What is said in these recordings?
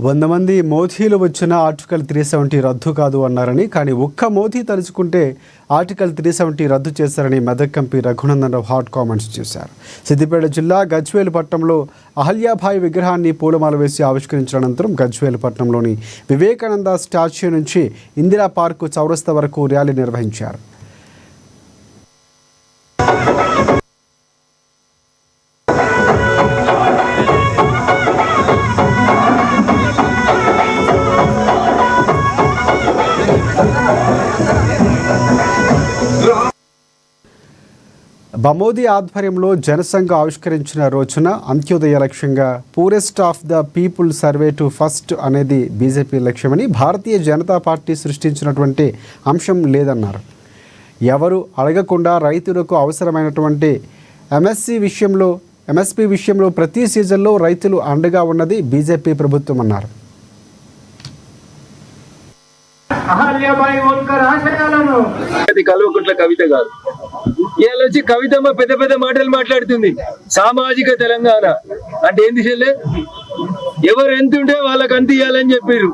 100 మంది మోదీలు వచ్చిన ఆర్టికల్ 370 రద్దు కాదు అన్నారని, కానీ ఒక్క మోదీ తలుచుకుంటే ఆర్టికల్ 370 రద్దు చేశారని Medak MP Raghunandan Rao hot comments చేశారు. సిద్దిపేట జిల్లా గజ్వేల్ పట్టణంలో అహల్యాబాయి విగ్రహాన్ని పూలమాల వేసి ఆవిష్కరించిన అనంతరం గజ్వేల్ పట్టణంలోని వివేకానంద స్టాచ్యూ నుంచి ఇందిరా పార్కు చౌరస్తా వరకు ర్యాలీ నిర్వహించారు. బమోదీ ఆధ్వర్యంలో జనసంఘ ఆవిష్కరించిన రోజున అంత్యోదయ లక్ష్యంగా poorest of the people survey to first అనేది బీజేపీ లక్ష్యమని, భారతీయ జనతా పార్టీ సృష్టించినటువంటి అంశం లేదన్నారు. ఎవరు అడగకుండా రైతులకు అవసరమైనటువంటి ఎంఎస్పీ విషయంలో ప్రతి సీజన్లో రైతులు అండగా ఉన్నది బీజేపీ ప్రభుత్వం అన్నారు. కల్వకుంట్ల కవిత గారు ఇవాళ వచ్చి కవితమ్మ పెద్ద పెద్ద మాటలు మాట్లాడుతుంది. సామాజిక తెలంగాణ అంటే ఏంది చెల్లె, ఎవరు ఎంత ఉంటే వాళ్ళకి అంత ఇవ్వాలని చెప్పారు.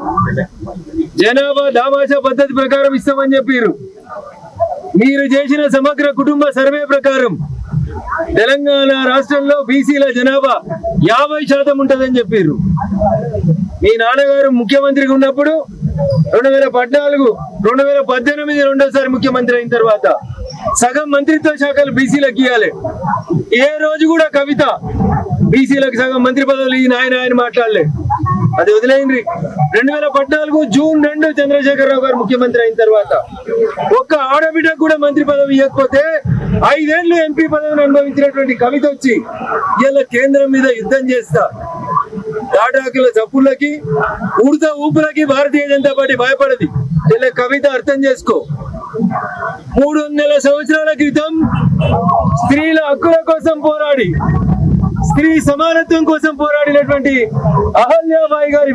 జనాభా దామాషా పద్ధతి ప్రకారం ఇస్తామని చెప్పారు. మీరు చేసిన సమగ్ర కుటుంబ సర్వే ప్రకారం తెలంగాణ రాష్ట్రంలో బీసీల జనాభా 50% ఉంటుందని చెప్పారు. మీ నాన్నగారు ముఖ్యమంత్రిగా ఉన్నప్పుడు 2014, 2018 రెండోసారి ముఖ్యమంత్రి అయిన తర్వాత సగం మంత్రిత్వ శాఖలు బీసీలకు ఇవ్వాలి. ఏ రోజు కూడా కవిత బీసీలకు సగం మంత్రి పదవులు ఈ ఆయన మాట్లాడలే. అది వదిలేయండి. 2014 జూన్ 2 చంద్రశేఖరరావు గారు ముఖ్యమంత్రి అయిన తర్వాత ఒక్క ఆడబిడ్డకు కూడా మంత్రి పదవి ఇవ్వకపోతే 5 ఏళ్లు ఎంపీ పదవిని అనుభవించినటువంటి కవిత వచ్చి ఇలా కేంద్రం మీద యుద్ధం చేస్తా, తాటాకుల చప్పుళ్ళకి ఉడత ఊపులకి భారతీయ జనతా పార్టీ భయపడది. ఇలా కవిత అర్థం చేసుకో. 300 సంవత్సరాల క్రితం స్త్రీల హక్కుల కోసం పోరాడి, స్త్రీ సమానత్వం కోసం పోరాడినటువంటి అహల్యాబాయి గారి